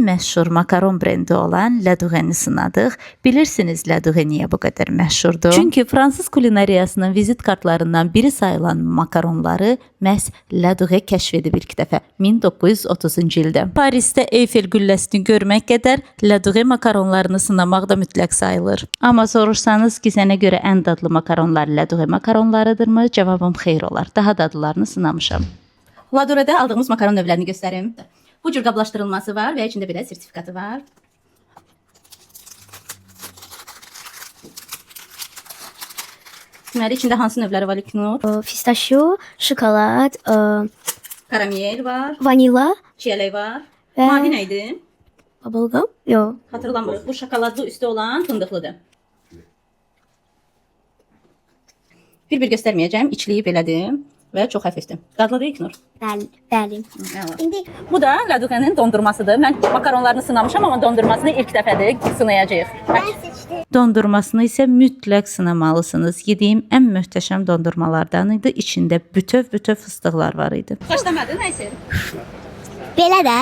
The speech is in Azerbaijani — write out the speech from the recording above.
məşhur makaron brendi olan La Doureni sınadıq. Bilirsiniz La Doureni niyə bu qədər məşhurdur? Çünki fransız kulinariyasının vizit kartlarından biri sayılan makaronları məhz La Doureni kəşf edib ilk dəfə 1930-cu ildə. Parisdə Eyfel qülləsini görmək qədər La Doureni makaronlarını sınamaq da mütləq sayılır. Amma soruşsanız ki, sənə görə ən dadlı makaronlar La Doureni makaronlarıdırmı? Cavabım xeyr olar. Daha dadlılarını sınamışam. La Doure'də aldığımız makaron növlərini göstərim. Bu cür qablaşdırılması var və içində belə sertifikatı var. Deməli, içində hansı növləri var İlknur? Pistachio, şokolad, Karamel var, vanila çiyələk var. və Mavi nə idi? bubblegum. Yo. Hatırlamırıq. Bu şokoladlı üstü olan fındıqlıdır. Bir-bir göstərməyəcəm. İçliyi belədir və çox hafifdir. Dadlıdır İlknur. Bəli. İndi Bu da La Doure'nin dondurmasıdır. Mən makaronlarını sınamışam, amma dondurmasını ilk dəfədir sınayacağıq. mən seçdim. Dondurmasını isə mütləq sınamalısınız. Yediyim ən möhtəşəm dondurmalardan idi. İçində bütöv fıstıqlar var idi. Xoşlamadın, Aysel? Belə də.